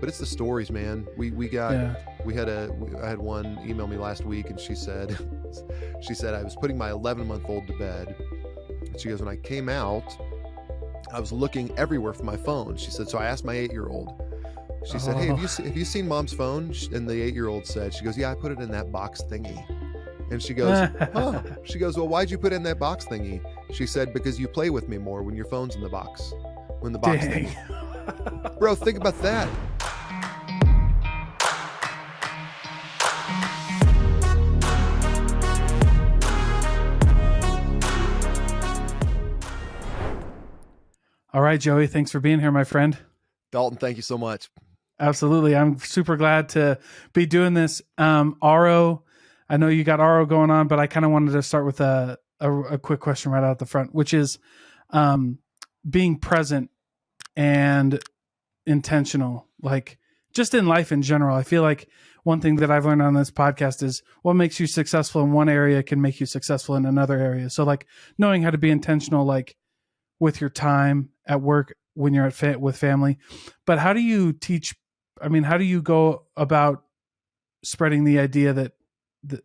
but it's the stories, man. I had one email me last week, and she said I was putting my 11-month-old to bed. And she goes, when I came out, I was looking everywhere for my phone. She said, so I asked my 8-year-old. She said, hey, have you seen mom's phone? And the 8-year-old said, she goes, yeah, I put it in that box thingy. And she goes, huh? She goes, well, why'd you put it in that box thingy? She said, because you play with me more when your phone's in the box. When the box thingy. Bro, think about that. All right, Joey, thanks for being here, my friend. Dalton, thank you so much. Absolutely. I'm super glad to be doing this. RO, I know you got RO going on, but I kind of wanted to start with a quick question right out the front, which is being present and intentional, like just in life in general. I feel like one thing that I've learned on this podcast is what makes you successful in one area can make you successful in another area. So like knowing how to be intentional, like with your time at work, when you're with family, but how do you teach? I mean, how do you go about spreading the idea that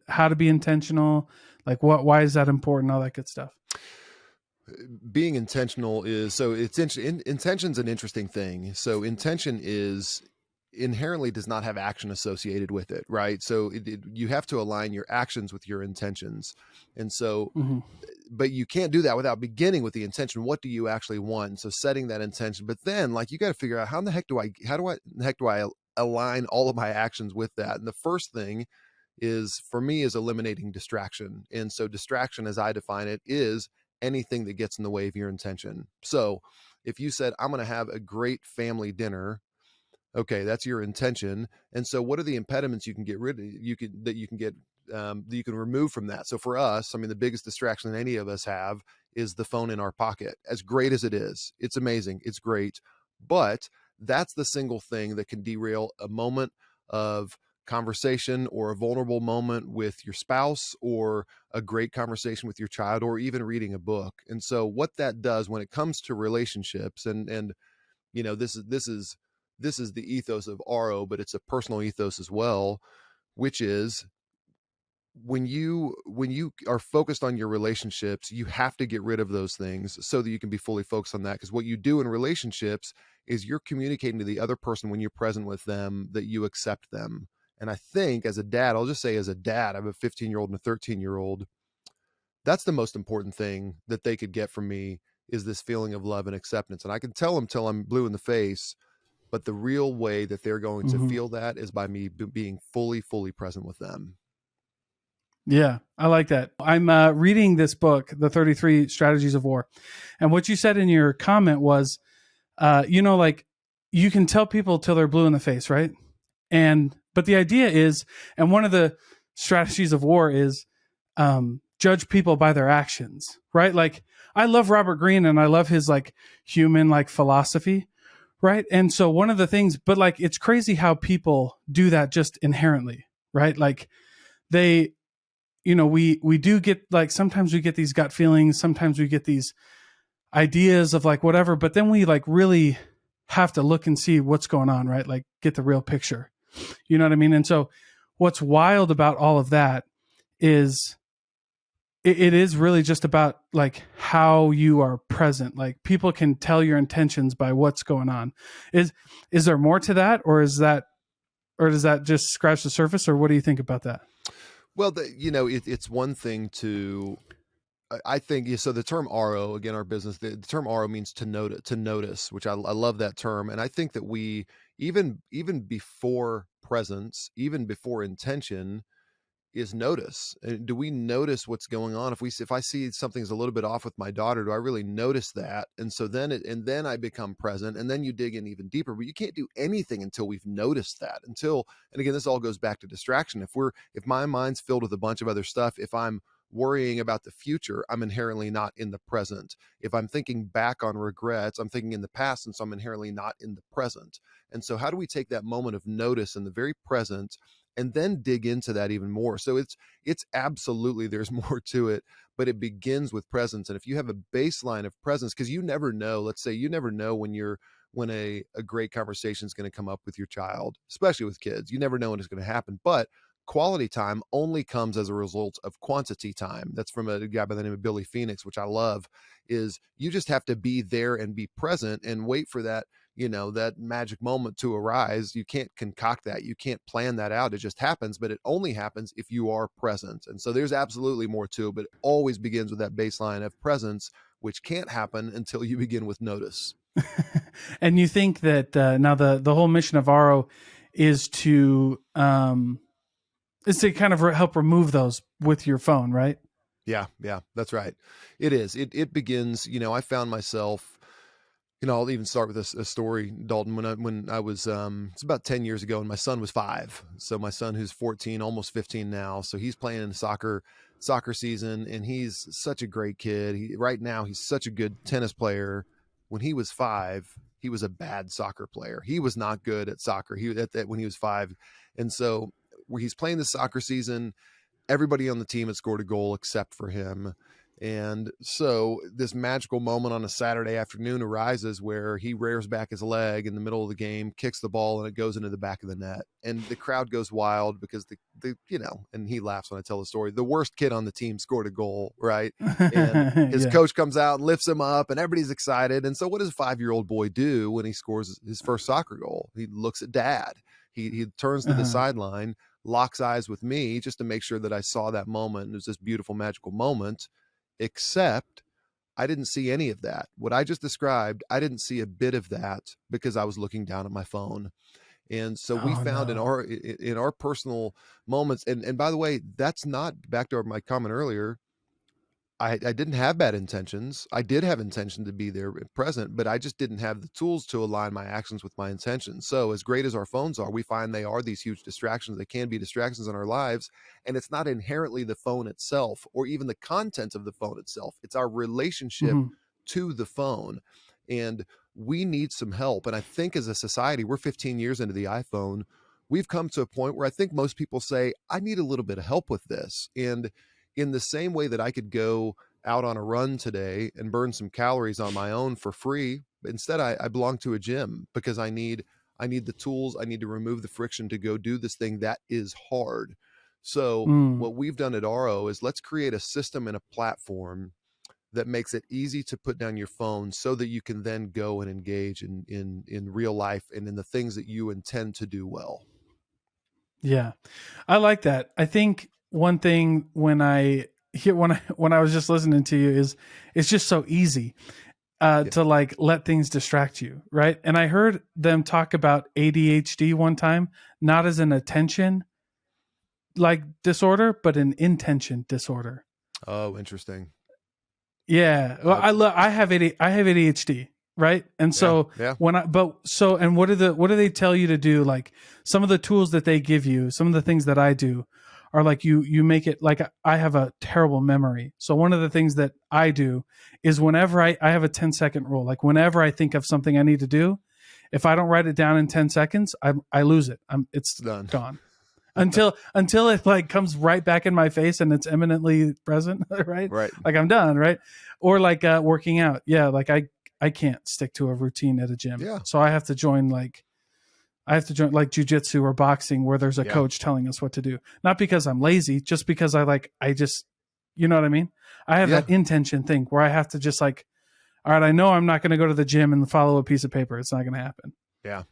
how to be intentional? Like why is that important? All that good stuff. Being intentional intention's an interesting thing. So intention is inherently does not have action associated with it, right? So you have to align your actions with your intentions. And so, but you can't do that without beginning with the intention. What do you actually want? And so setting that intention, but then like, you got to figure out how in the heck do I align all of my actions with that? And the first thing for me is eliminating distraction. And so distraction, as I define it, is anything that gets in the way of your intention. So if you said, I'm going to have a great family dinner, okay, that's your intention. And so what are the impediments you can get rid of, that you can remove from that? So for us, I mean, the biggest distraction that any of us have is the phone in our pocket. As great as it is, it's amazing, it's great, but that's the single thing that can derail a moment of conversation or a vulnerable moment with your spouse or a great conversation with your child or even reading a book. And so what that does when it comes to relationships, and you know, this is the ethos of RO, but it's a personal ethos as well, which is when you are focused on your relationships, you have to get rid of those things so that you can be fully focused on that. Because what you do in relationships is you're communicating to the other person when you're present with them that you accept them. And I think as a dad, I'll just say as a dad, I have a 15-year-old and a 13-year-old. That's the most important thing that they could get from me, is this feeling of love and acceptance. And I can tell them till I'm blue in the face, but the real way that they're going to feel that is by me being fully present with them. Yeah, I like that. I'm reading this book, The 33 Strategies of War. And what you said in your comment was, like you can tell people till they're blue in the face, right? But the idea is, and one of the strategies of war is judge people by their actions, right? Like I love Robert Greene and I love his like human like philosophy, right? And so one of the things, but like it's crazy how people do that just inherently, right? Like they, we do get like, sometimes we get these gut feelings, sometimes we get these ideas of like whatever, but then we like really have to look and see what's going on, right? Like get the real picture. You know what I mean? And so what's wild about all of that is it is really just about like how you are present. Like people can tell your intentions by what's going on. Is there more to that, or does that just scratch the surface, or what do you think about that? Well, it's one thing to, I think, so the term RO, again, our business, the term RO means to notice, which I love that term. And I think that we, even before presence, even before intention, is notice. Do we notice what's going on? If I see something's a little bit off with my daughter, do I really notice that? And so then I become present, and then you dig in even deeper. But you can't do anything until we've noticed that. And again, this all goes back to distraction. If my mind's filled with a bunch of other stuff, if I'm worrying about the future, I'm inherently not in the present. If I'm thinking back on regrets, I'm thinking in the past, and so I'm inherently not in the present. And so how do we take that moment of notice in the very present and then dig into that even more? So it's absolutely, there's more to it, but it begins with presence. And if you have a baseline of presence, because you never know, let's say you never know when you're when a great conversation is going to come up with your child, especially with kids. You never know when it's going to happen, but quality time only comes as a result of quantity time. That's from a guy by the name of Billy Phoenix, which I love. Is you just have to be there and be present and wait for that, that magic moment to arise. You can't concoct that. You can't plan that out. It just happens, but it only happens if you are present. And so there's absolutely more to it, but it always begins with that baseline of presence, which can't happen until you begin with notice. And you think that now the whole mission of RO is to kind of help remove those with your phone, right? Yeah, that's right. It is. It begins, I found myself, I'll even start with a story, Dalton. When I was, it's about 10 years ago, and my son was 5. So my son, who's 14, almost 15 now, so he's playing in soccer season, and he's such a great kid. Right now, he's such a good tennis player. When he was 5, he was a bad soccer player. He was not good at soccer. When he was 5, and so where he's playing the soccer season, everybody on the team had scored a goal except for him. And so this magical moment on a Saturday afternoon arises where he rears back his leg in the middle of the game, kicks the ball, and it goes into the back of the net. And the crowd goes wild because and he laughs when I tell the story. The worst kid on the team scored a goal, right? And his coach comes out and lifts him up, and everybody's excited. And so what does a 5-year-old boy do when he scores his first soccer goal? He looks at dad. He turns to the sideline, locks eyes with me just to make sure that I saw that moment. It was this beautiful, magical moment. Except I didn't see any of that. What I just described, I didn't see a bit of that because I was looking down at my phone. And so we found in our personal moments, and by the way, that's not, back to my comment earlier, I didn't have bad intentions. I did have intention to be there present, but I just didn't have the tools to align my actions with my intentions. So as great as our phones are, we find they are these huge distractions. They can be distractions in our lives. And it's not inherently the phone itself or even the content of the phone itself. It's our relationship to the phone. And we need some help. And I think as a society, we're 15 years into the iPhone. We've come to a point where I think most people say, I need a little bit of help with this. And in the same way that I could go out on a run today and burn some calories on my own for free, instead I belong to a gym because I need the tools. I need to remove the friction to go do this thing that is hard. So what we've done at RO is let's create a system and a platform that makes it easy to put down your phone so that you can then go and engage in real life and in the things that you intend to do well. Yeah, I like that. I think one thing when I was just listening to you is it's just so easy to like let things distract you, right? And I heard them talk about ADHD one time, not as an attention like disorder, but an intention disorder. Oh, interesting. Yeah, well, I have ADHD, right? And so and what do they tell you to do? Like some of the tools that they give you, some of the things that I do are like you make it like I have a terrible memory. So one of the things that I do is whenever I have a 10-second rule, like whenever I think of something I need to do, if I don't write it down in 10 seconds, I lose it. It's done. Gone. until it like comes right back in my face and it's imminently present, right? Like I'm done, right? Or like working out. Yeah, like I can't stick to a routine at a gym. Yeah. So I have to join like jujitsu or boxing where there's a coach telling us what to do. Not because I'm lazy, just because I just, you know what I mean? I have that intention thing where I have to just like, all right, I know I'm not going to go to the gym and follow a piece of paper. It's not going to happen. Yeah.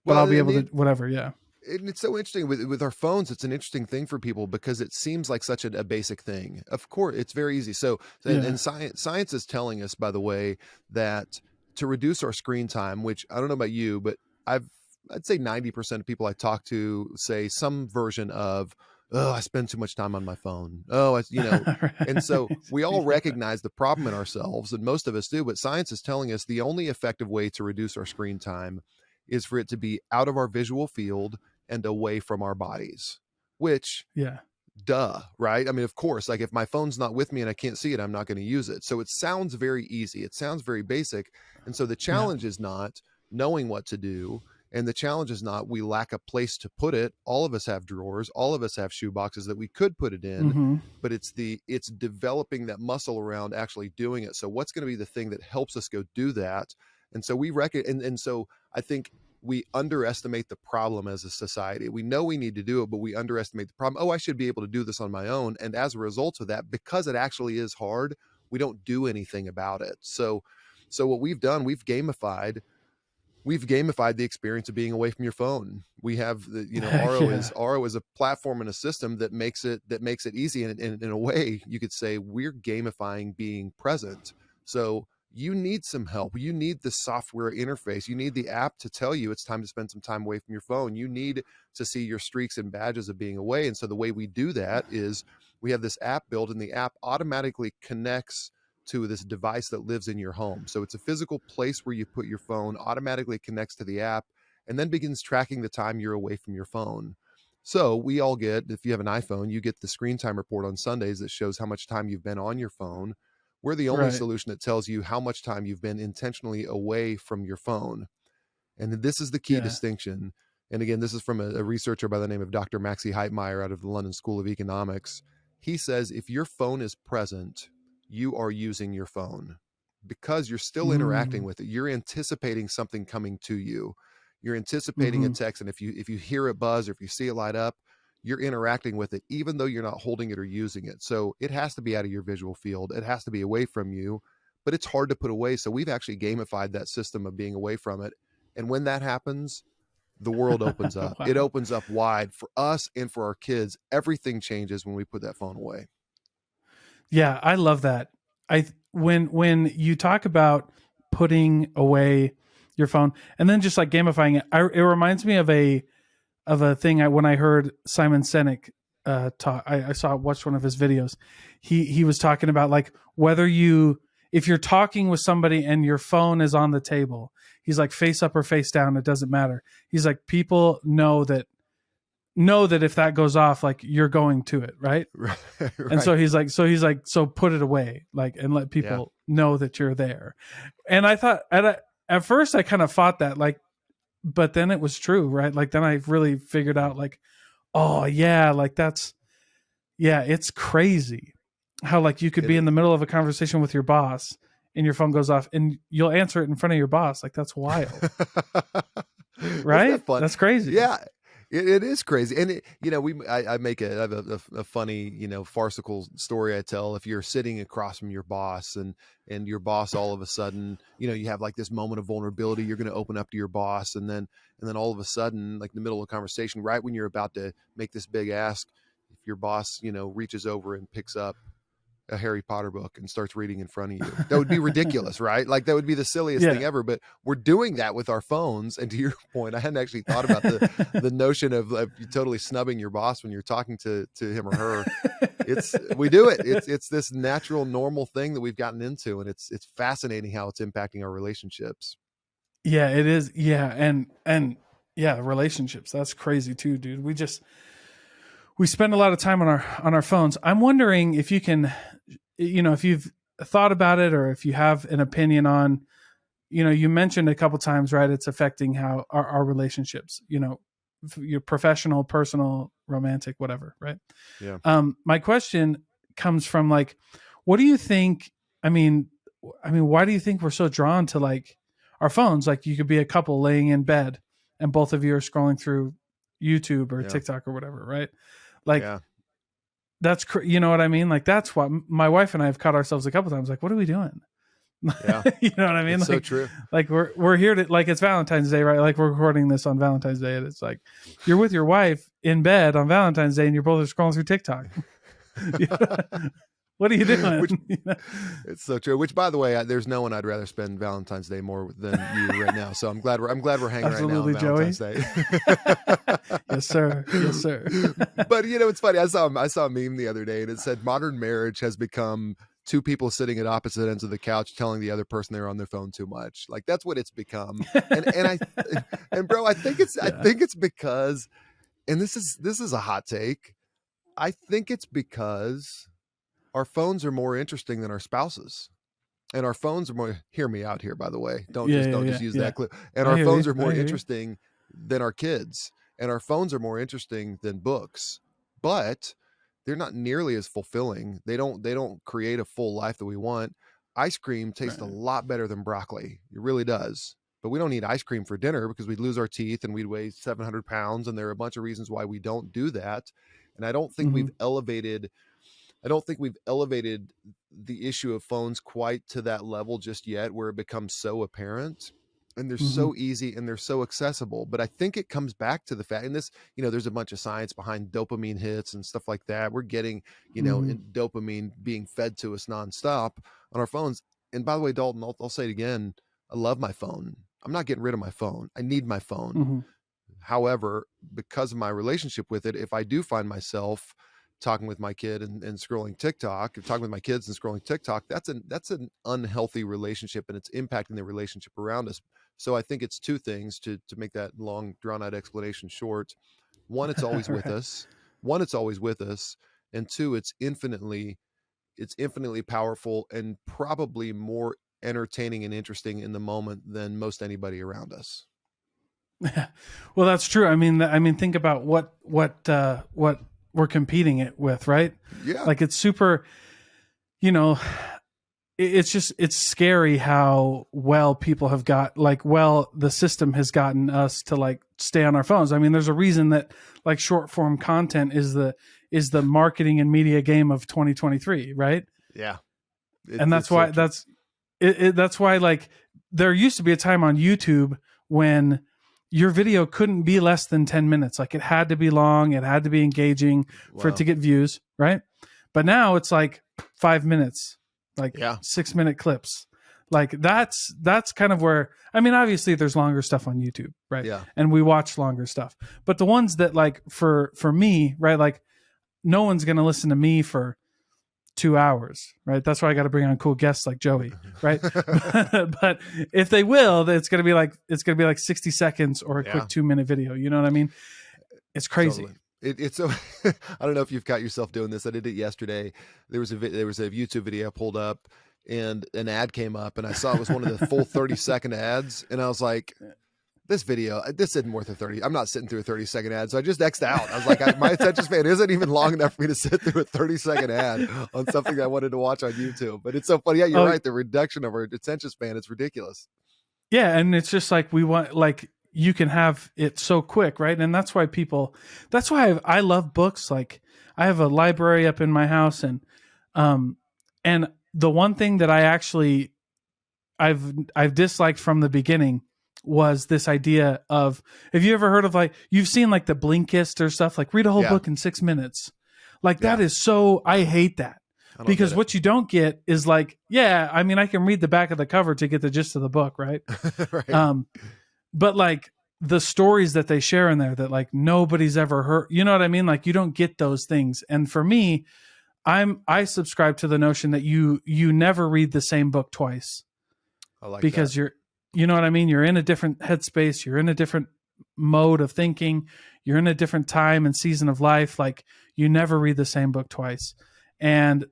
But I'll be able to, whatever. Yeah. And it's so interesting with our phones. It's an interesting thing for people because it seems like such a basic thing. Of course, it's very easy. So, and science is telling us, by the way, that to reduce our screen time, which I don't know about you, but I'd say 90% of people I talk to say some version of, oh, I spend too much time on my phone. Oh, Right. And so we all recognize the problem in ourselves, and most of us do, but science is telling us the only effective way to reduce our screen time is for it to be out of our visual field and away from our bodies, which, duh, right? I mean, of course, like if my phone's not with me and I can't see it, I'm not going to use it. So it sounds very easy. It sounds very basic. And so the challenge is not knowing what to do. And the challenge is not we lack a place to put it. All of us have drawers. All of us have shoe boxes that we could put it in, but it's developing that muscle around actually doing it. So what's going to be the thing that helps us go do that? And so we reckon, and so I think we underestimate the problem as a society. We know we need to do it, but we underestimate the problem. Oh, I should be able to do this on my own. And as a result of that, because it actually is hard, we don't do anything about it. So what we've done, we've gamified the experience of being away from your phone. We have the, Yeah. RO is a platform and a system that makes it easy. And in a way, you could say we're gamifying being present. So you need some help. You need the software interface. You need the app to tell you it's time to spend some time away from your phone. You need to see your streaks and badges of being away. And so the way we do that is we have this app built, and the app automatically connects to this device that lives in your home. So it's a physical place where you put your phone, automatically connects to the app, and then begins tracking the time you're away from your phone. So we all get, if you have an iPhone, you get the screen time report on Sundays that shows how much time you've been on your phone. We're the only Right. solution that tells you how much time you've been intentionally away from your phone. And this is the key Yeah. distinction. And again, this is from a researcher by the name of Dr. Maxi Heitmeyer out of the London School of Economics. He says if your phone is present, you are using your phone because you're still interacting Mm. with it. You're anticipating something coming to you. You're anticipating a Hmm. text. And if you hear it buzz or if you see it light up, you're interacting with it, even though you're not holding it or using it. So it has to be out of your visual field. It has to be away from you, but it's hard to put away. So we've actually gamified that system of being away from it. And when that happens, the world opens up. It Wow. opens up wide for us and for our kids. Everything changes when we put that phone away. Yeah, I love that. When you talk about putting away your phone and then just like gamifying it, it reminds me of a thing when I heard Simon Sinek talk. I watched one of his videos. He was talking about like whether if you're talking with somebody and your phone is on the table, he's like face up or face down, it doesn't matter. He's like people know that if that goes off, like you're going to it, right? Right. And so Right. so put it away, like, and let Yeah. people know that you're there. And I thought at first I kind of fought that, like, but then it was true, right? Like then I really figured out, like, oh yeah, like it's crazy how like you could It be in is. the middle of a conversation with your boss and your phone goes off and you'll answer it in front of your boss. Like that's wild, Isn't right? that fun? That's crazy. Yeah, it is crazy. And I have a funny, farcical story I tell. If you're sitting across from your boss and your boss all of a sudden, you have like this moment of vulnerability, you're going to open up to your boss, and then all of a sudden, like in the middle of a conversation, right when you're about to make this big ask, if your boss, reaches over and picks up a Harry Potter book and starts reading in front of you. That would be ridiculous, right? Like that would be the silliest thing Yeah. ever, but we're doing that with our phones. And to your point, I hadn't actually thought about the notion of you totally snubbing your boss when you're talking to him or her. We do it. It's this natural, normal thing that we've gotten into, and it's fascinating how it's impacting our relationships. Yeah, it is. Yeah, and yeah, relationships. That's crazy too, dude. We spend a lot of time on our phones. I'm wondering if you can, if you've thought about it or if you have an opinion on, you mentioned a couple times, right? It's affecting how our relationships, your professional, personal, romantic, whatever, right? Yeah. My question comes from like, what do you think? I mean, why do you think we're so drawn to like our phones? Like, you could be a couple laying in bed, and both of you are scrolling through YouTube or Yeah. TikTok or whatever, right? Like, Yeah. you know what I mean? Like, that's what my wife and I have caught ourselves a couple times. Like, what are we doing? Yeah. You know what I mean? It's so true. Like we're here to, like, it's Valentine's Day, right? Like we're recording this on Valentine's Day, and it's like you're with your wife in bed on Valentine's Day, and you're both scrolling through TikTok. What are you Which doing? It's so true. Which, by the way, there's no one I'd rather spend Valentine's Day more than you right now. So I'm glad we're hanging right now on Absolutely, Joey. Valentine's Day. Yes, sir. Yes, sir. But it's funny. I saw a meme the other day, and it said modern marriage has become two people sitting at opposite ends of the couch telling the other person they're on their phone too much. Like that's what it's become. And bro, I think Yeah. it's because, and this is a hot take. I think it's because our phones are more interesting than our spouses. And our phones are more, hear me out here, by the way. Don't Yeah. just Yeah. don't Yeah. just use Yeah. that clip. And I our hear you. phones are more I hear you. interesting than our kids. And our phones are more interesting than books. But they're not nearly as fulfilling. They don't create a full life that we want. Ice cream tastes a lot better than broccoli. It really does. But we don't eat ice cream for dinner because we'd lose our teeth and we'd weigh 700 pounds. And there are a bunch of reasons why we don't do that. And I don't think Mhm. we've elevated the issue of phones quite to that level just yet where it becomes so apparent, and they're Mhm. so easy and they're so accessible. But I think it comes back to the fact, and this, there's a bunch of science behind dopamine hits and stuff like that. We're getting, Mhm. dopamine being fed to us nonstop on our phones. And by the way, Dalton, I'll say it again. I love my phone. I'm not getting rid of my phone. I need my phone. Mhm. However, because of my relationship with it, if I do find myself talking with my kid and scrolling TikTok, talking with my kids and scrolling TikTok, that's an unhealthy relationship, and it's impacting the relationship around us. So I think it's two things to make that long drawn out explanation short. One, it's always with Right. us. One, it's always with us, and two, it's infinitely powerful and probably more entertaining and interesting in the moment than most anybody around us. Well, that's true. I mean, think about what we're competing it with, right? Yeah. Like it's super, you know, it's scary how well people have got the system has gotten us to like stay on our phones. I mean, there's a reason that like short form content is the marketing and media game of 2023, right? Yeah. And It's so true. that's why like there used to be a time on YouTube when your video couldn't be less than 10 minutes. Like it had to be long, it had to be engaging for it Wow. to get views, right? But now it's like 5 minutes, like Yeah. 6 minute clips. Like that's kind of where, I mean, obviously there's longer stuff on YouTube, right? Yeah. And we watch longer stuff. But the ones that like for me, right, like no one's gonna listen to me for 2 hours, right? That's why I got to bring on cool guests like Joey, right? But if they will, it's gonna be like 60 seconds or a quick Yeah. 2 minute video. You know what I mean? It's crazy. Totally. It's so I don't know if you've got yourself doing this. I did it yesterday. There was a YouTube video I pulled up and an ad came up and I saw it was one of the full 30-second ads and I was like, this isn't worth a 30. I'm not sitting through a 30-second ad. So I just X'd out. I was like, my attention span isn't even long enough for me to sit through a 30-second ad on something that I wanted to watch on YouTube. But it's so funny. Yeah, you're Oh right. The reduction of our attention span is ridiculous. yeah, and it's just like we want like you can have it so quick, right? And that's why I love books. Like I have a library up in my house, um and the one thing that I've disliked from the beginning was this idea of, have you ever heard of like, you've seen like the Blinkist or stuff, like read a whole Yeah. book in 6 minutes. Like that Yeah. is so, I hate that I don't get because it. what you don't get is like, yeah, I mean, I can read the back of the cover to get the gist of the book, right? Right. Um, but like the stories that they share in there that like nobody's ever heard, you know what I mean? Like you don't get those things. And for me, I subscribe to the notion that you never read the same book twice I like that. because you know what I mean? You're in a different headspace, you're in a different mode of thinking, you're in a different time and season of life. Like you never read the same book twice. And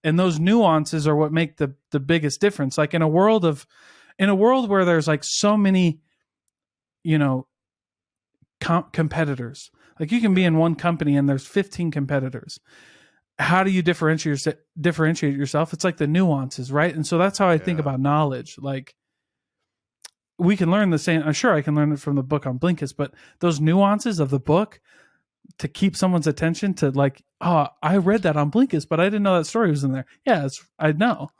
those nuances are what make the biggest difference. Like in a world where there's like so many, you know, competitors. Like you can be Yeah. in one company and there's 15 competitors. How do you differentiate yourself? It's like the nuances, right? And so that's how I think Yeah. about knowledge. Like we can learn the same. I'm sure I can learn it from the book on Blinkist, but those nuances of the book to keep someone's attention to like, oh, I read that on Blinkist, but I didn't know that story was in there. Yeah, I know.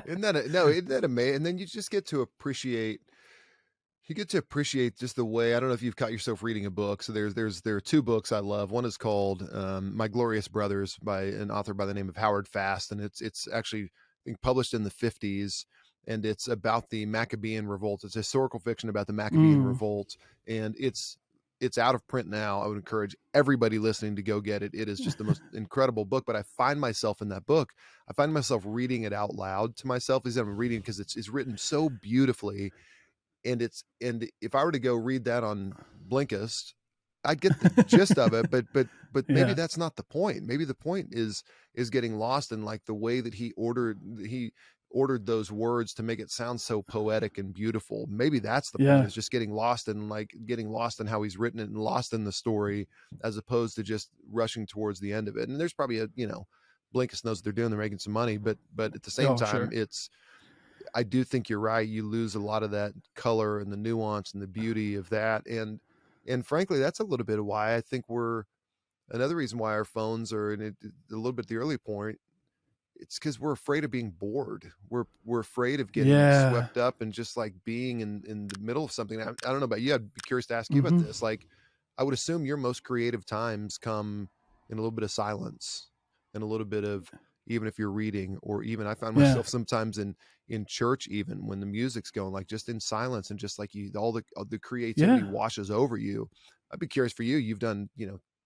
Isn't that amazing? And then you just get to appreciate. You get to appreciate just the way. I don't know if you've caught yourself reading a book. So there are two books I love. One is called My Glorious Brothers by an author by the name of Howard Fast, and it's actually I think published in the 50s, and it's about the Maccabean Revolt. It's historical fiction about the Maccabean Mm, Revolt, and it's out of print now. I would encourage everybody listening to go get it. It is just the most incredible book. But I find myself in that book. I find myself reading it out loud to myself as I'm reading because it's written so beautifully, and if I were to go read that on Blinkist, I'd get the gist of it, but maybe yeah, that's not the point. Maybe the point is getting lost in like the way that he ordered those words to make it sound so poetic and beautiful. Maybe that's the point, yeah, is just getting lost in how he's written it and lost in the story, as opposed to just rushing towards the end of it. And there's probably Blinkist knows what they're doing, they're making some money, but at the same oh time, sure, I do think you're right. You lose a lot of that color and the nuance and the beauty of that. And frankly, that's a little bit of why I think another reason why our phones are in a little bit the early point. It's because we're afraid of being bored. We're afraid of getting Yeah. swept up and just like being in the middle of something. I don't know about you. I'd be curious to ask you about Mm-hmm. this. Like, I would assume your most creative times come in a little bit of silence and a little bit of, even if you're reading, or even I find Yeah. myself sometimes in church, even when the music's going, like just in silence and just like all the creativity Yeah. washes over you. I'd be curious for you. You've done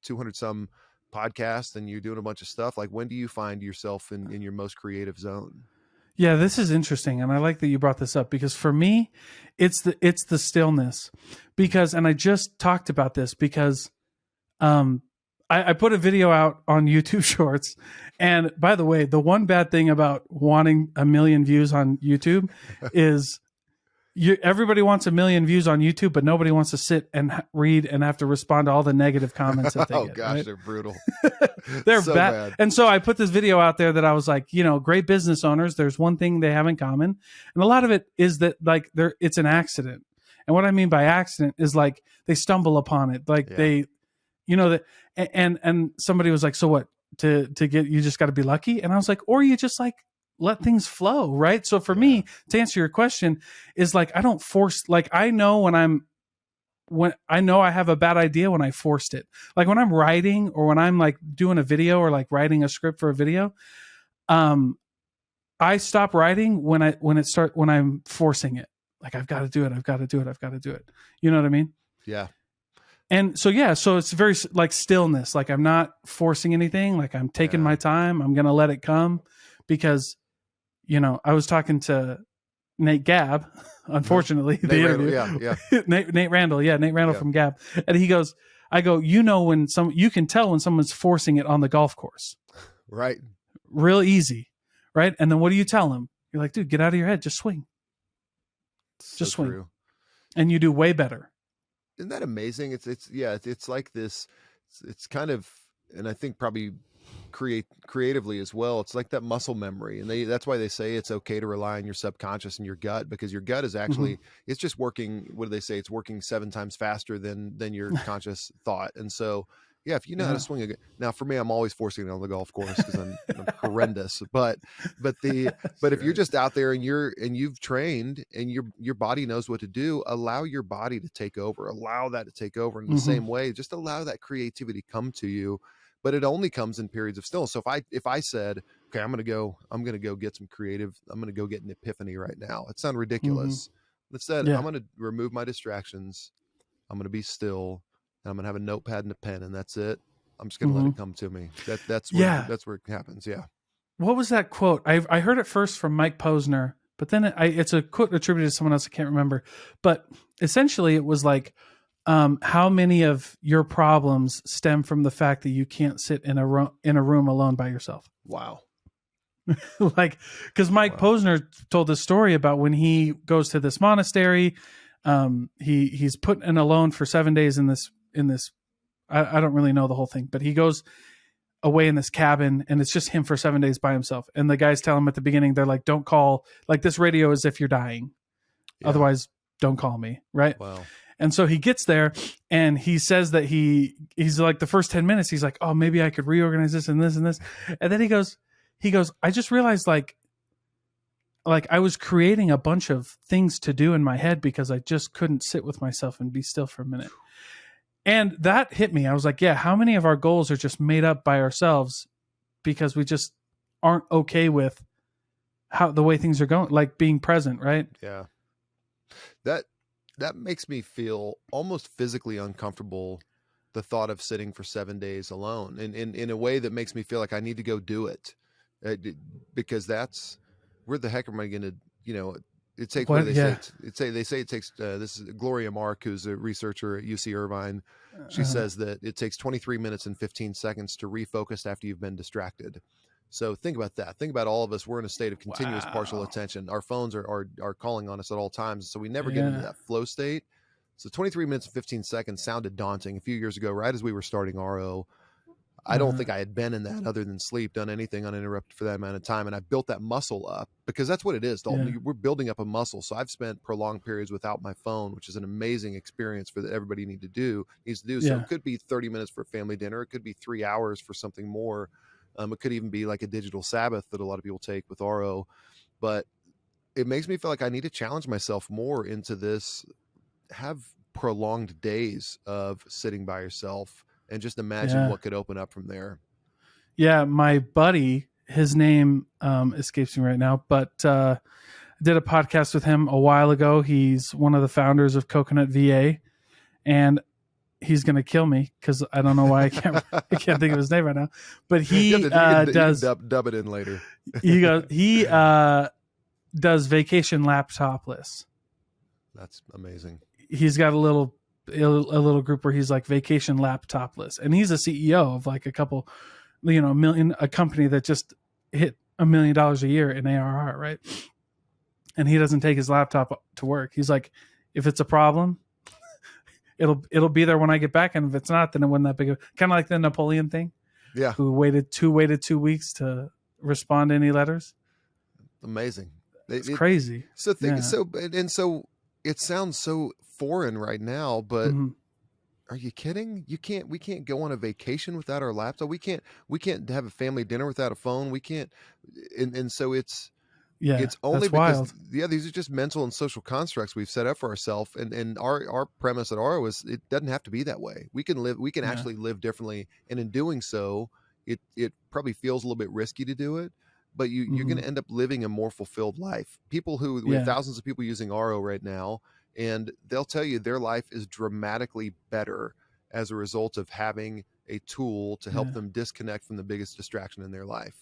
200 some podcast and you're doing a bunch of stuff. Like, when do you find yourself in your most creative zone? Yeah, this is interesting, and I like that you brought this up because for me, it's the stillness, because, and I just talked about this because, um, I put a video out on YouTube Shorts, and by the way, the one bad thing about wanting a million views on YouTube is everybody wants a million views on YouTube, but nobody wants to sit and read and have to respond to all the negative comments that they Oh get. gosh, Right? they're brutal. They're So bad. bad. And so I put this video out there that I was like, great business owners, there's one thing they have in common. And a lot of it is that like it's an accident. And what I mean by accident is like they stumble upon it. Like Yeah. they, that, and somebody was like, so what, to get, you just got to be lucky. And I was like, or you just like let things flow. Right. So for me, to answer your question, is like, I don't force, like, I know when I know I have a bad idea when I forced it. Like when I'm writing or when I'm like doing a video or like writing a script for a video, I stop writing when I'm forcing it. Like I've got to do it. I've got to do it. I've got to do it. You know what I mean? Yeah. And so, so it's very like stillness. Like I'm not forcing anything. Like I'm taking my time. I'm going to let it come because, I was talking to Nate Gabb, unfortunately, the interview. Nate Randall from Gabb. And he goes, I go, you can tell when someone's forcing it on the golf course. Right. Real easy. Right. And then what do you tell him? You're like, dude, get out of your head. Just swing. Just swing. True. And you do way better. Isn't that amazing? It's like this, it's kind of, and I think probably creatively as well, it's like that muscle memory, and that's why they say it's okay to rely on your subconscious and your gut, because your gut is actually it's just working, what do they say, it's working 7 times faster than your conscious thought. And so if you know how to swing now, for me, I'm always forcing it on the golf course because I'm horrendous, but if you're just out there and you've trained and your body knows what to do, allow your body to take over, allow that to take over in the same way, just allow that creativity come to you. But it only comes in periods of stillness. So if I said, okay, I'm gonna go get some creative, I'm gonna go get an epiphany right now, it sounds ridiculous. Instead, I'm gonna remove my distractions, I'm gonna be still, and I'm gonna have a notepad and a pen, and that's it. I'm just gonna let it come to me. That's where it happens. Yeah. What was that quote? I heard it first from Mike Posner, but then it's a quote attributed to someone else. I can't remember. But essentially, it was like, how many of your problems stem from the fact that you can't sit in a room alone by yourself? Wow. Like, because Mike Posner told this story about when he goes to this monastery. He's put in alone for 7 days in this. I don't really know the whole thing, but he goes away in this cabin and it's just him for 7 days by himself. And the guys tell him at the beginning, they're like, don't call, like, this radio is if you're dying. Otherwise, don't call me. Right. Wow. And so he gets there and he says that he's like, the first 10 minutes, he's like, oh, maybe I could reorganize this and this and this. And then he goes, I just realized like I was creating a bunch of things to do in my head because I just couldn't sit with myself and be still for a minute. And that hit me. I was like, how many of our goals are just made up by ourselves because we just aren't okay with the way things are going, like being present. Right. Yeah. That makes me feel almost physically uncomfortable, the thought of sitting for 7 days alone, and in a way that makes me feel like I need to go do it, because that's, where the heck am I going to, it takes, what do they say it takes, this is Gloria Mark, who's a researcher at UC Irvine. She says that it takes 23 minutes and 15 seconds to refocus after you've been distracted. So think about that. Think about all of us. We're in a state of continuous partial attention. Our phones are calling on us at all times. So we never get into that flow state. So 23 minutes and 15 seconds sounded daunting a few years ago, right as we were starting RO. I don't think I had been in that other than sleep, done anything uninterrupted for that amount of time. And I built that muscle up because that's what it is, Dalton. Yeah. We're building up a muscle. So I've spent prolonged periods without my phone, which is an amazing experience for that everybody needs to do. So it could be 30 minutes for family dinner. It could be 3 hours for something more. It could even be like a digital Sabbath that a lot of people take with RO, but it makes me feel like I need to challenge myself more into this, have prolonged days of sitting by yourself and just imagine what could open up from there. Yeah. My buddy, his name escapes me right now, but I did a podcast with him a while ago. He's one of the founders of Coconut VA, and he's going to kill me because I don't know why I can't think of his name right now, but he does dub it in later. he does vacation laptopless. That's amazing. He's got a little group where he's like vacation laptopless, and he's a CEO of like a couple, a company that just hit $1 million a year in ARR, right? And he doesn't take his laptop to work. He's like, if it's a problem, it'll be there when I get back, and if it's not, then it wasn't that big of, kind of like the Napoleon thing. Yeah, who waited 2 weeks to respond to any letters. Amazing. It's crazy. So it sounds so foreign right now, but are you kidding? We can't go on a vacation without our laptop. We can't have a family dinner without a phone. We can't. And so it's only because these are just mental and social constructs we've set up for ourselves. And our premise at RO is it doesn't have to be that way. We can actually live differently. And in doing so, it probably feels a little bit risky to do it, but you're going to end up living a more fulfilled life. We have thousands of people using RO right now, and they'll tell you their life is dramatically better as a result of having a tool to help them disconnect from the biggest distraction in their life.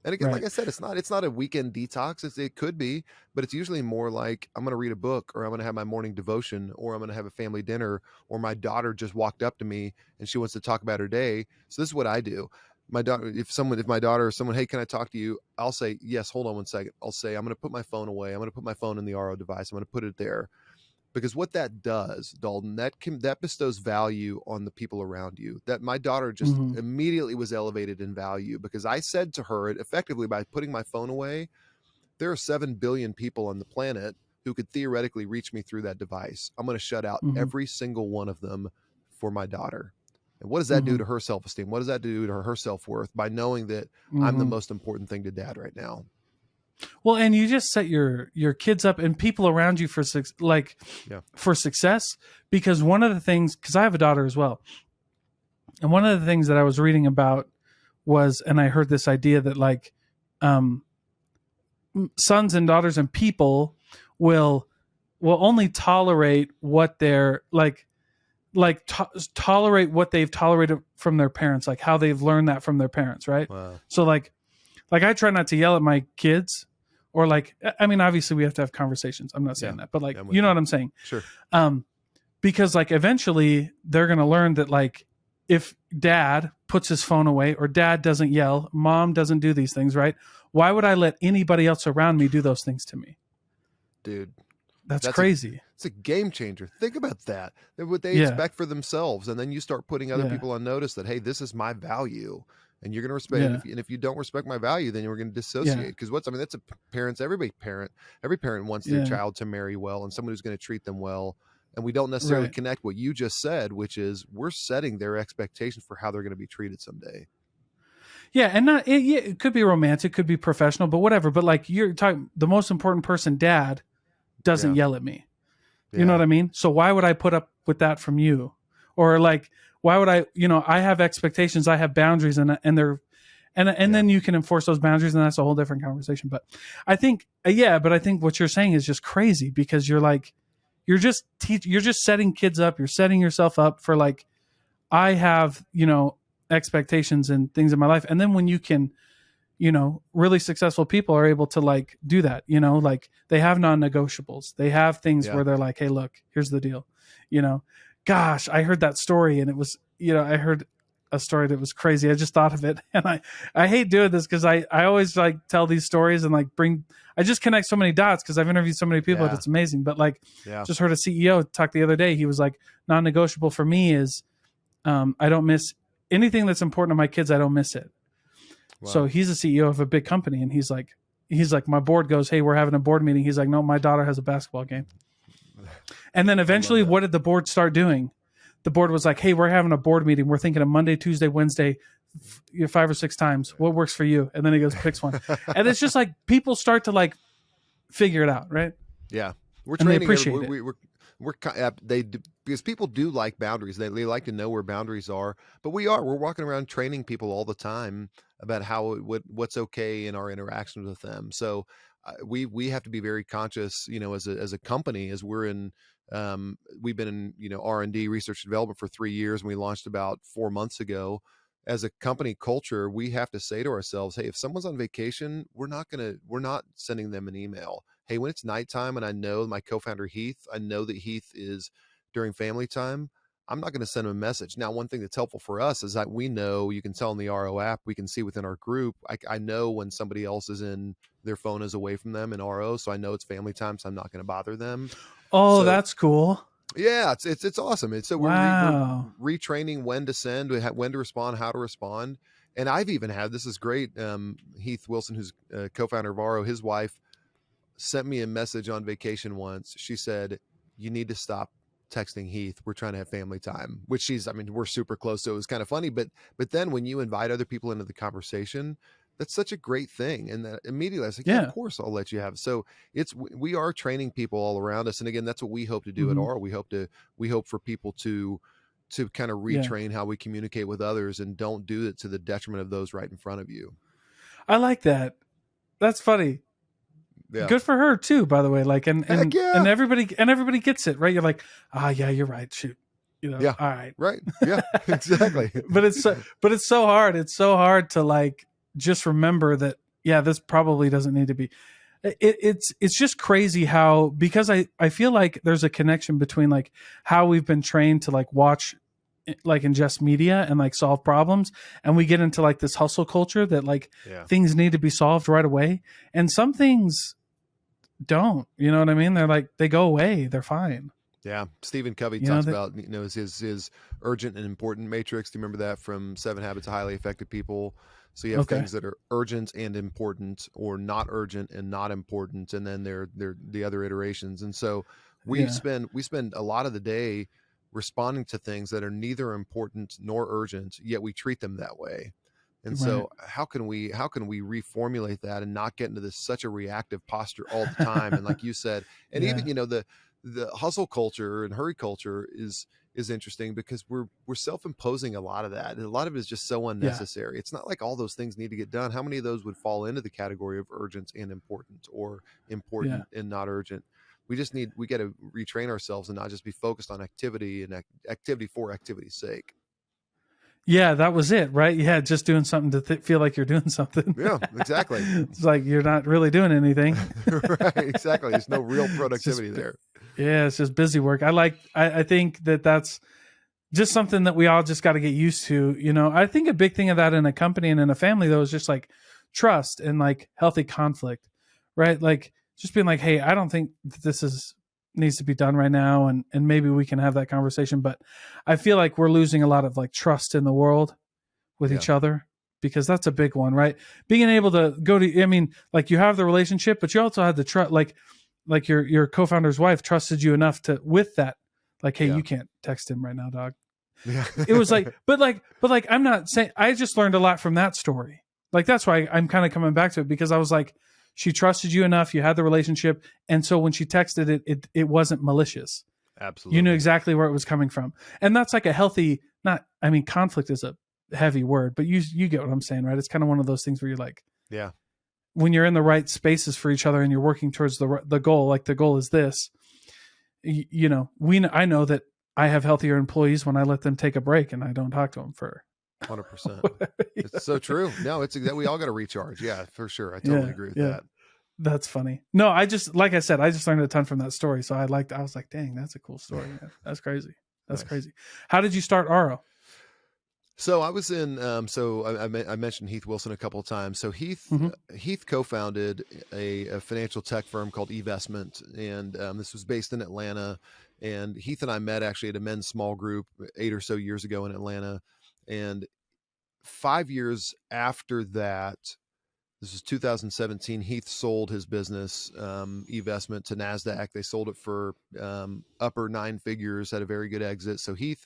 And again, like I said, it's not a weekend detox. It could be, but it's usually more like I'm going to read a book, or I'm going to have my morning devotion, or I'm going to have a family dinner, or my daughter just walked up to me and she wants to talk about her day. So this is what I do. My daughter, if my daughter or someone, hey, can I talk to you? I'll say, yes, hold on one second. I'll say, I'm going to put my phone away. I'm going to put my phone in the RO device. I'm going to put it there. Because what that does, Dalton, that bestows value on the people around you. That my daughter just immediately was elevated in value because I said to her, effectively by putting my phone away, there are 7 billion people on the planet who could theoretically reach me through that device. I'm going to shut out every single one of them for my daughter. And what does that do to her self-esteem? What does that do to her self-worth by knowing that I'm the most important thing to dad right now? Well, and you just set your kids up and people around you for success, because one of the things, because I have a daughter as well, and one of the things that I was reading about was, and I heard this idea that like sons and daughters and people will only tolerate what they're tolerate what they've tolerated from their parents, like how they've learned that from their parents, right? Wow. So like I try not to yell at my kids. Or like, I mean, obviously we have to have conversations. I'm not saying that, but like, you know what I'm saying? Sure. Because like eventually they're going to learn that like, if dad puts his phone away or dad doesn't yell, mom doesn't do these things, right? Why would I let anybody else around me do those things to me? Dude. That's crazy. It's a game changer. Think about that. What they expect for themselves. And then you start putting other people on notice that, hey, this is my value. And you're going to respect it. And if you don't respect my value, then you're going to dissociate. Because that's a parent's, every parent wants their child to marry well and someone who's going to treat them well. And we don't necessarily connect what you just said, which is we're setting their expectations for how they're going to be treated someday. Yeah. And it could be romantic, could be professional, but whatever. But like you're talking, the most important person, dad, doesn't yell at me. You know what I mean? So why would I put up with that from you? Or like, why would I, I have expectations, I have boundaries and then you can enforce those boundaries, and that's a whole different conversation. But I think, but I think what you're saying is just crazy, because you're like, you're just setting kids up. You're setting yourself up for like, I have, expectations and things in my life. And then when you can, really successful people are able to like do that, like they have non-negotiables. They have things where they're like, hey, look, here's the deal, Gosh, I heard that story and it was, I heard a story that was crazy. I just thought of it. And I hate doing this because I always like tell these stories and like I just connect so many dots because I've interviewed so many people. It's amazing. But like, just heard a CEO talk the other day. He was like, non-negotiable for me is I don't miss anything that's important to my kids, I don't miss it. So Wow. he's a CEO of a big company, and he's like, my board goes, hey, we're having a board meeting. He's like, no, my daughter has a basketball game. And then I love eventually, that. what did the board start doing? The board was like, hey, we're having a board meeting. We're thinking of Monday, Tuesday, Wednesday, 5 or 6 times. What works for you? And then he goes, picks one. And it's just like people start to like figure it out, right? Yeah, we're And they training. appreciate it. They do, because people do like boundaries. They like to know where boundaries are. But we're walking around training people all the time about what's okay in our interactions with them. So we have to be very conscious, as a company, as we've been in R&D, research and development, for 3 years, and we launched about 4 months ago. As a company culture, we have to say to ourselves, hey, if someone's on vacation, we're not sending them an email. Hey, when it's nighttime and I know my co-founder Heath, I know that Heath is during family time, I'm not going to send him a message. Now, one thing that's helpful for us is that we know, you can tell in the RO app, we can see within our group. I know when somebody else is their phone is away from them in RO, so I know it's family time, so I'm not going to bother them. Oh, So that's cool. yeah, it's awesome. So we're Wow. retraining when to send, when to respond, how to respond. And I've even had, this is great. Heath Wilson, who's co-founder of RO, his wife sent me a message on vacation once. She said, "You need to stop texting Heath. We're trying to have family time." Which we're super close, so it was kind of funny. But then when you invite other people into the conversation, that's such a great thing. And that immediately I was like, yeah, of Yeah. course I'll let you have. So we are training people all around us. And again, that's what we hope to do at Mm-hmm. R. We hope for people to kind of Yeah. retrain how we communicate with others, and don't do it to the detriment of those right in front of you. I like that. That's funny. Yeah. Good for her too, by the way. Like, Heck yeah. and everybody gets it, right? You're like, yeah, you're right. Shoot, Yeah. all right. Right. Yeah, exactly. but it's so hard. It's so hard to like just remember that. Yeah, this probably doesn't need to be. It's just crazy how, because I feel like there's a connection between like how we've been trained to like watch, like ingest media and like solve problems, and we get into like this hustle culture that like Yeah. things need to be solved right away, and some things don't. You know what I mean? They're like, they go away. They're fine. Yeah, Stephen Covey You know talks that. about his urgent and important matrix. Do you remember that from 7 Habits of Highly Effective People? So you have Okay. things that are urgent and important, or not urgent and not important, and then they're the other iterations. And so we Yeah. spend a lot of the day responding to things that are neither important nor urgent, yet we treat them that way. And Right. so how can we reformulate that and not get into this such a reactive posture all the time? And like you said, and Yeah. even the hustle culture and hurry culture is interesting, because we're self-imposing a lot of that, and a lot of it is just so Yeah. unnecessary. It's not like all those things need to get done. How many of those would fall into the category of urgent and important, or Yeah. important and not urgent? We got to retrain ourselves and not just be focused on activity and activity for activity's sake. Yeah, that was it, right? Yeah, just doing something to feel like you're doing something. Yeah, exactly. It's like you're not really doing anything. Right, exactly. There's no real It's just, productivity there. yeah, it's just busy work. I think that's just something that we all just got to get used to. I think a big thing of that in a company and in a family, though, is just like trust and like healthy conflict, right? Like just being like, hey, I don't think that this needs to be done right now, and maybe we can have that conversation. But I feel like we're losing a lot of like trust in the world with Yeah. each other, because that's a big one, right? Being able to like you have the relationship, but you also have the trust, like your co-founder's wife trusted you enough to, with that, like, hey, Yeah. you can't text him right now, dog. Yeah. It was like, but I'm not saying, I just learned a lot from that story. Like, that's why I'm kind of coming back to it, because I was like, she trusted you enough, you had the relationship. And so when she texted it wasn't malicious. Absolutely. You knew exactly where it was coming from. And that's like a healthy, conflict is a heavy word, but you get what I'm saying, right? It's kind of one of those things where you're like, Yeah. when you're in the right spaces for each other and you're working towards the goal, like the goal is this, I know that I have healthier employees when I let them take a break and I don't talk to them for 100%. It's so true. No, it's that we all got to recharge. Yeah, for sure. I totally agree with that. That's funny. No, I just, like I said, I just learned a ton from that story. So I was like, dang, that's a cool story, man. That's crazy. That's Nice. crazy. How did you start Aro? So I was in. I mentioned Heath Wilson a couple of times. So Heath co-founded a financial tech firm called eVestment, and this was based in Atlanta. And Heath and I met actually at a men's small group 8 or so years ago in Atlanta. And 5 years after that, this is 2017. Heath sold his business, eVestment, to NASDAQ. They sold it for upper nine figures, had a very good exit. So Heath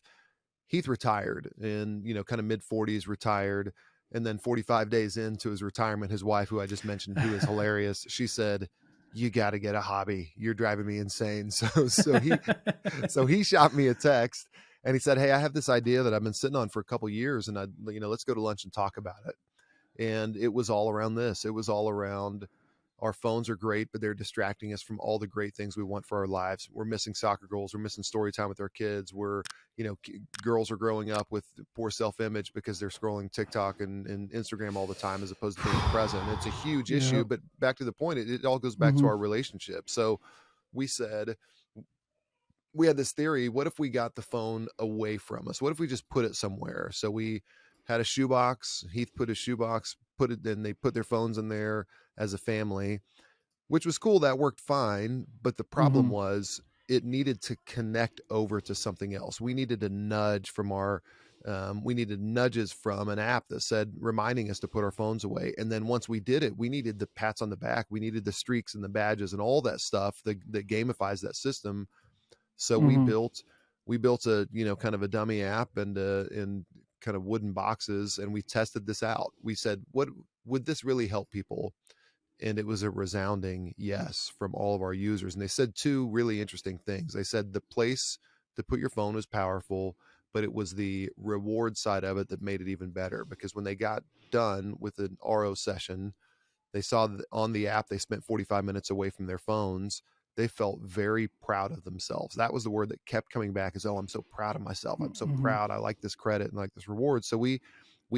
retired in, kind of mid 40s, retired. And then 45 days into his retirement, his wife, who I just mentioned, who is hilarious, she said, "You got to get a hobby. You're driving me insane." So he shot me a text and he said, "Hey, I have this idea that I've been sitting on for a couple years, and let's go to lunch and talk about it." And it was all around this. It was all around, our phones are great, but they're distracting us from all the great things we want for our lives. We're missing soccer goals. We're missing story time with our kids. Girls are growing up with poor self-image because they're scrolling TikTok and Instagram all the time, as opposed to being present. It's a huge issue, Yep. but back to the point, it all goes back to Mm-hmm. our relationship. So we said, we had this theory: what if we got the phone away from us? What if we just put it somewhere? So we had a shoebox. Heath put his shoebox, put it in, they put their phones in there as a family, which was cool. That worked fine. But the problem Mm-hmm. was, it needed to connect over to something else. We needed a nudge from we needed nudges from an app that said, reminding us to put our phones away. And then once we did it, we needed the pats on the back. We needed the streaks and the badges and all that stuff that gamifies that system. So Mm-hmm. we built a, kind of a dummy app and in kind of wooden boxes, and we tested this out. We said, what would this really help people? And it was a resounding yes from all of our users. And they said two really interesting things. They said the place to put your phone was powerful, but it was the reward side of it that made it even better, because when they got done with an RO session, they saw that on the app they spent 45 minutes away from their phones. They felt very proud of themselves. That was the word that kept coming back, is, "Oh, I'm so proud of myself. I'm so Mm-hmm. proud. I like this credit and like this reward." So we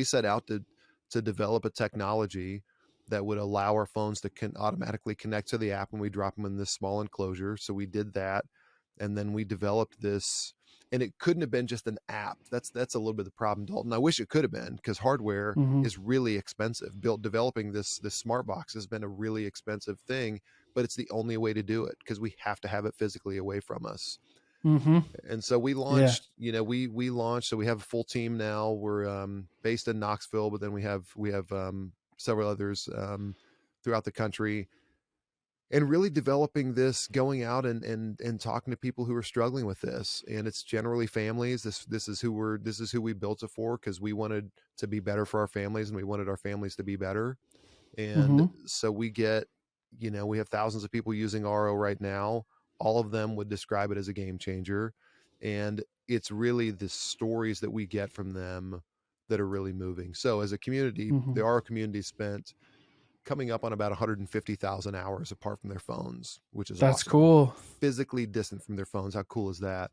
set out to develop a technology that would allow our phones to automatically connect to the app when we drop them in this small enclosure. So we did that, and then we developed this. And it couldn't have been just an app. That's a little bit of the problem, Dalton. I wish it could have been, because hardware Mm-hmm. is really expensive. Developing this smart box has been a really expensive thing, but it's the only way to do it, because we have to have it physically away from us. Mm-hmm. And so we Yeah. launched. We launched. So we have a full team now. We're based in Knoxville, but then we have several others throughout the country, and really developing this, going out and talking to people who are struggling with this. And it's generally families. This is who we built it for, because we wanted to be better for our families, and we wanted our families to be better. And Mm-hmm. so we have thousands of people using RO right now. All of them would describe it as a game changer. And it's really the stories that we get from them that are really moving. So as a community, Mm-hmm. the RO community spent coming up on about 150,000 hours apart from their phones, which is That's awesome. cool. Physically distant from their phones. How cool is that?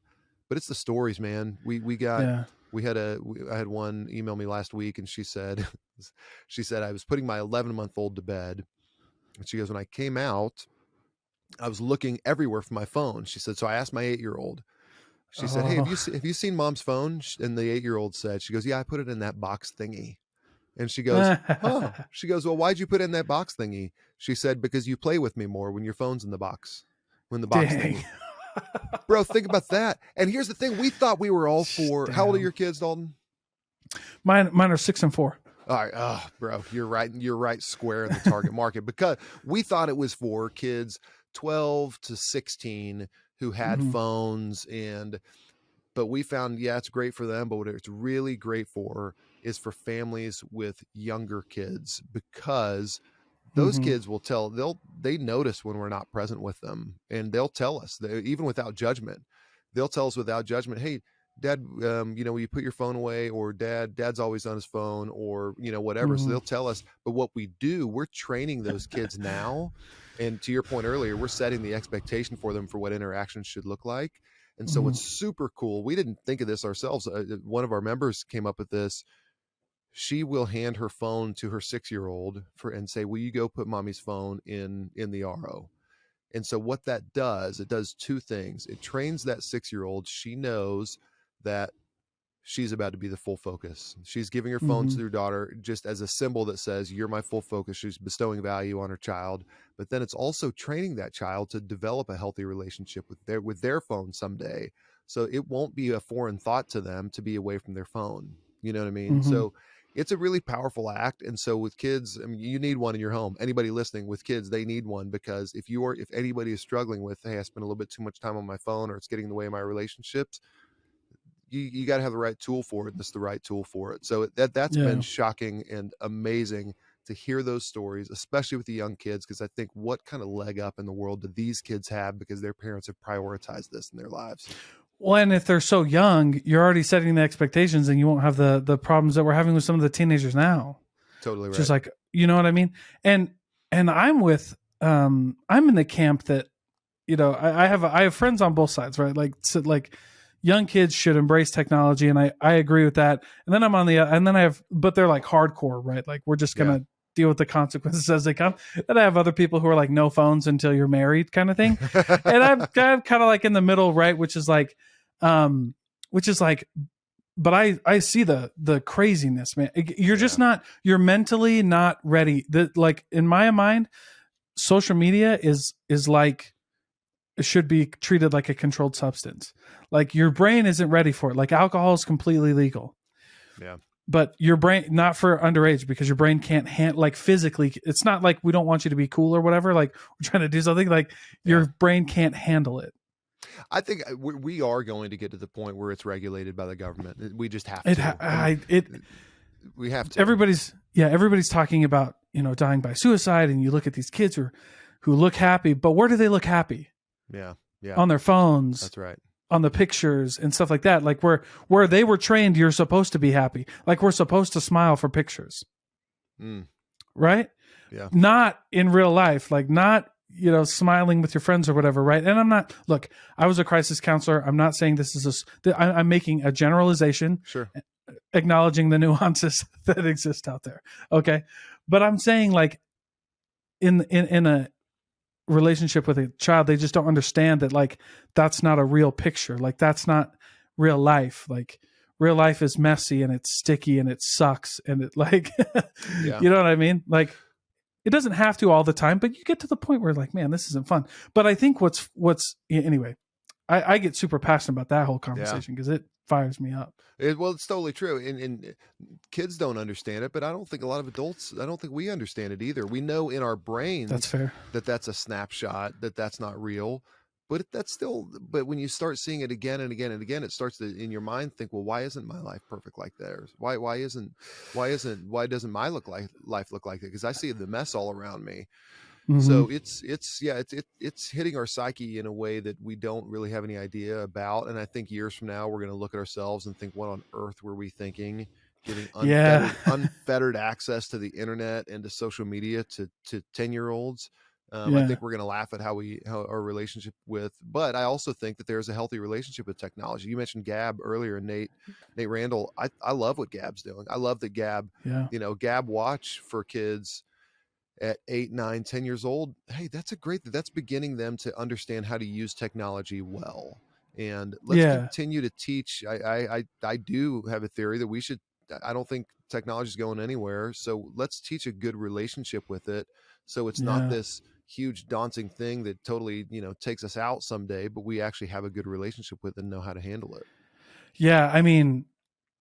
But it's the stories, man. I had one email me last week, and she said, I was putting my 11-month-old to bed, and she goes, when I came out, I was looking everywhere for my phone. She said, so I asked my 8-year-old. She said, "Hey, Oh, have you seen Mom's phone?" And the 8-year-old said, she goes, "Yeah, I put it in that box thingy." And she goes, "Huh?" She goes, "Well, why'd you put it in that box thingy?" She said, "Because you play with me more when your phone's in the box, when the box dang. thingy." Bro, think about that. And here's the thing: we thought we were all for. How old are Damn. your kids, Dalton? Mine are 6 and 4. All right, bro, you're right. You're right, square in the target market, because we thought it was for kids 12 to 16 who had Mm-hmm. phones, but we found, yeah, it's great for them, but what it's really great for is for families with younger kids, because those Mm-hmm. kids will they notice when we're not present with them, and they'll tell us, even without judgment. They'll tell us without judgment, "Hey, Dad, will you put your phone away?" Or Dad's always on his phone, or whatever. So Mm-hmm. they'll tell us. But what we do, we're training those kids now, and to your point earlier, we're setting the expectation for them for what interactions should look like. And so Mm-hmm. what's super cool, we didn't think of this ourselves. One of our members came up with this. She will hand her phone to her 6-year-old and say, "Will you go put mommy's phone in the RO?" And so what that does, it does two things. It trains that 6-year-old. She knows that she's about to be the full focus. She's giving her phone Mm-hmm. to her daughter just as a symbol that says, "You're my full focus." She's bestowing value on her child. But then it's also training that child to develop a healthy relationship with their phone someday. So it won't be a foreign thought to them to be away from their phone. You know what I mean? Mm-hmm. So it's a really powerful act. And so with kids, I mean, you need one in your home. Anybody listening with kids, they need one, because if anybody is struggling with, hey, I spend a little bit too much time on my phone, or it's getting in the way of my relationships, you got to have the right tool for it. That's the right tool for it. So that's been Yeah. shocking and amazing to hear those stories, especially with the young kids, because I think, what kind of leg up in the world do these kids have because their parents have prioritized this in their lives? Well, and if they're so young, you're already setting the expectations, and you won't have the problems that we're having with some of the teenagers now. Totally right. Just like, you know what I mean? And I'm with I'm in the camp that, I have friends on both sides, right? Like, so, like, young kids should embrace technology, and I agree with that. And then but they're like hardcore, right? Like, we're just gonna deal with the consequences as they come. Then I have other people who are like, no phones until you're married, kind of thing. And I'm kind of like in the middle, right? Which is like, but I see the craziness, man. You're just not, you're mentally not ready. Like, in my mind, social media is like, it should be treated like a controlled substance. Like, your brain isn't ready for it. Like, alcohol is completely legal. Yeah. But your brain, not for underage, because your brain can't like, physically, it's not like we don't want you to be cool or whatever. Like, we're trying to do something, like, your brain can't handle it. I think we are going to get to the point where it's regulated by the government. We just have to. We have to. Everybody's talking about, dying by suicide, and you look at these kids who look happy, but where do they look happy? Yeah. On their phones. That's right. On the pictures and stuff like that. Like, where they were trained, you're supposed to be happy. Like, we're supposed to smile for pictures. Right? Yeah. Not in real life. Like, not, smiling with your friends or whatever, right? And look, I was a crisis counselor. I'm not saying this is I'm making a generalization. Sure. Acknowledging the nuances that exist out there. Okay. But I'm saying, like, in a relationship with a child, they just don't understand that, like, that's not a real picture. Like, that's not real life. Like, real life is messy, and it's sticky, and it sucks, and it, like, you know what I mean? Like, it doesn't have to all the time, but you get to the point where, like, man, this isn't fun. But I think anyway, I get super passionate about that whole conversation because it fires me up. Well, it's totally true. And kids don't understand it, but I don't think a lot of adults, I don't think we understand it either. We know in our brains that's fair, that that's a snapshot, that's not real, but but when you start seeing it again and again and again, it starts to, in your mind, think, well, why isn't my life perfect like theirs? Why doesn't my life look like that? Because I see the mess all around me. Mm-hmm. So it's hitting our psyche in a way that we don't really have any idea about. And I think years from now, we're going to look at ourselves and think, what on earth were we thinking? Giving unfettered access to the internet and to social media to 10-year-olds. I think we're going to laugh at how our relationship with, but I also think that there's a healthy relationship with technology. You mentioned Gab earlier, Nate Randall. I love what Gab's doing. I love that Gab, Gab Watch for kids at 8, 9, 10 years old. Hey, that's beginning them to understand how to use technology well. And let's continue to teach. I do have a theory that I don't think technology is going anywhere. So let's teach a good relationship with it. So it's not this huge daunting thing that totally, takes us out someday, but we actually have a good relationship with it and know how to handle it. Yeah. I mean,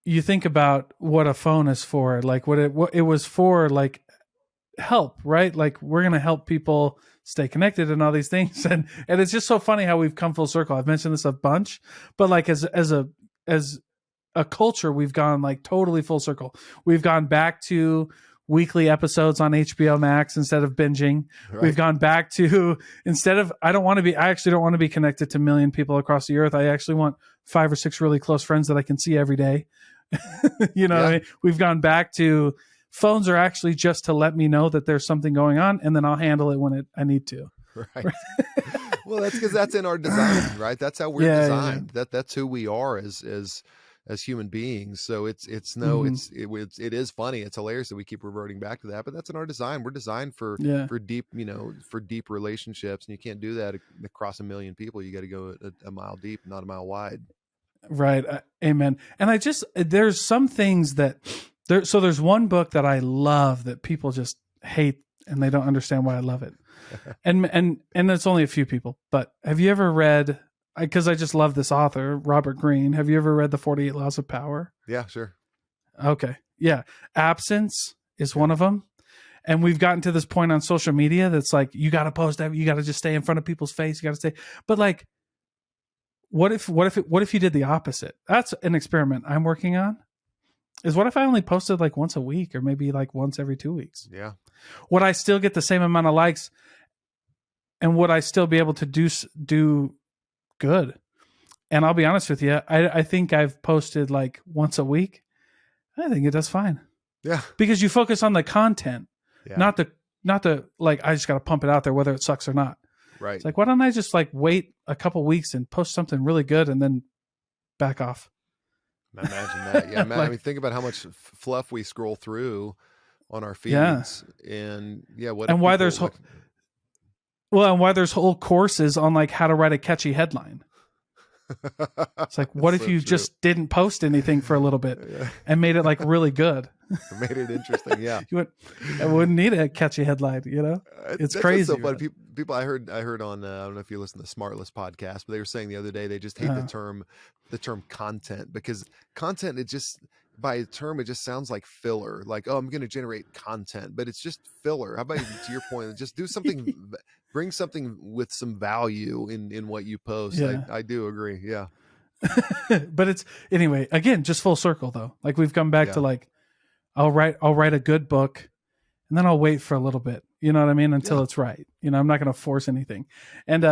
you think about what a phone is for, like what it was for, like, help, right? Like, we're going to help people stay connected and all these things. And it's just so funny how we've come full circle. I've mentioned this a bunch, but like, as a culture, we've gone like totally full circle. We've gone back to weekly episodes on HBO Max instead of binging. Right. We've gone back to, I actually don't want to be connected to a million people across the earth. I actually want 5 or 6 really close friends that I can see every day. What I mean? We've gone back to, phones are actually just to let me know that there's something going on, and then I'll handle it when I need to. Right. Well, that's because that's in our design, right? That's how we're designed. Yeah. That's who we are as human beings. So it is funny. It's hilarious that we keep reverting back to that, but that's in our design. We're designed for deep, for deep relationships, and you can't do that across a million people. You got to go a mile deep, not a mile wide. Right. Amen. And there's some things that there's one book that I love that people just hate, and they don't understand why I love it. and it's only a few people, but have you ever read, because I just love this author, Robert Greene. Have you ever read The 48 Laws of Power? Yeah, sure. Okay. Yeah. Absence is one of them. And we've gotten to this point on social media that's like, you got to post that. You got to just stay in front of people's face. You got to stay. But like, what if you did the opposite? That's an experiment I'm working on. Is what if I only posted like once a week, or maybe like once every 2 weeks? Yeah. Would I still get the same amount of likes, and would I still be able to do good? And I'll be honest with you, I think I've posted like once a week. I think it does fine. Yeah. Because you focus on the content, Yeah. not the like, I just got to pump it out there whether it sucks or not. Right. It's like, why don't I just like wait a couple weeks and post something really good and then back off? Imagine that. Yeah. Like, I mean, think about how much fluff we scroll through on our feeds, yeah. and what? And if why people, there's and why there's whole courses on like how to write a catchy headline. It's like, what if you just didn't post anything for a little bit and made it like really good? Made it interesting. Yeah. I wouldn't need a catchy headline, It's crazy. So funny. People I heard on, I don't know if you listen to the Smartless podcast, but they were saying the other day, they just hate the term content, because content, it just, by the term, it just sounds like filler. Like, oh, I'm going to generate content, but it's just filler. How about, to your point, just do something, bring something with some value in what you post. Yeah. I do agree. Yeah. But it's, anyway, again, just full circle though. Like, we've come back to like, I'll write a good book, and then I'll wait for a little bit, you know what I mean? Until it's right. I'm not going to force anything. And,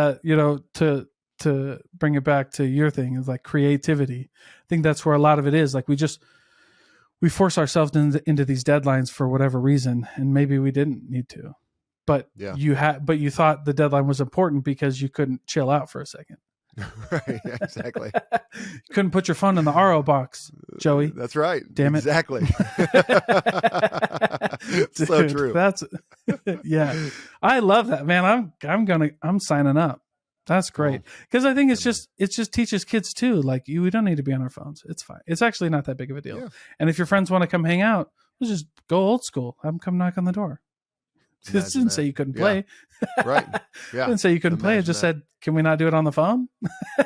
to bring it back to your thing is like creativity. I think that's where a lot of it is. Like, we force ourselves into these deadlines for whatever reason, and maybe we didn't need to, but you thought the deadline was important because you couldn't chill out for a second. Right. Yeah, exactly. You couldn't put your phone in the RO box, Joey. That's right. Damn it. Exactly. Dude, so true. That's yeah. I love that, man. I'm signing up. That's great. Because I think it just teaches kids too. Like, we don't need to be on our phones. It's fine. It's actually not that big of a deal. Yeah. And if your friends want to come hang out, let's just go old school. Have them come knock on the door. It didn't say you couldn't play. Right. Yeah. It didn't say you couldn't play. It just said, can we not do it on the phone?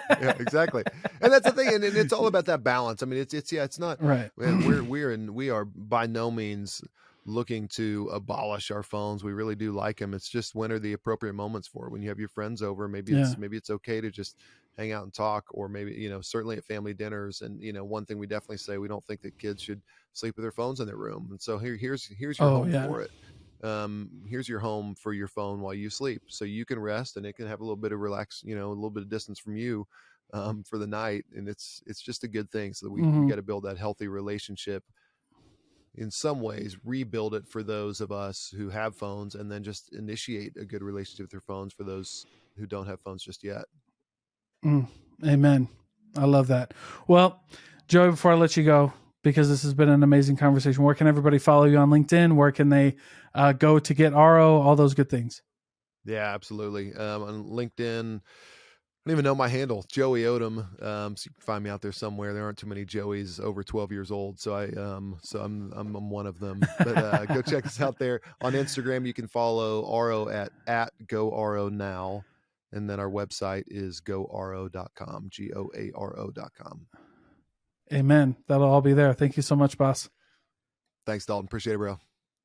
Yeah, exactly. And that's the thing. And it's all about that balance. I mean, it's not right. We are by no means looking to abolish our phones. We really do like them. It's just, when are the appropriate moments for it? When you have your friends over, maybe it's okay to just hang out and talk, or maybe, certainly at family dinners. And, one thing we definitely say, we don't think that kids should sleep with their phones in their room. And so here's your home for it. Here's your home for your phone while you sleep, so you can rest and it can have a little bit of relax, a little bit of distance from you, for the night. And it's just a good thing. So that we got to build that healthy relationship. In some ways, rebuild it for those of us who have phones, and then just initiate a good relationship with their phones for those who don't have phones just yet. Amen. I love that. Well, Joey, before I let you go, because this has been an amazing conversation, where can everybody follow you on LinkedIn? Where can they go to get RO? All those good things. Yeah, absolutely. On LinkedIn, I don't even know my handle, Joey Odom. So you can find me out there somewhere. There aren't too many Joeys over 12 years old, so I'm one of them. But go check us out there. On Instagram, you can follow RO at GoRO and then our website is goaro.com, GOARO.com. Amen. That'll all be there. Thank you so much, boss. Thanks, Dalton. Appreciate it, bro.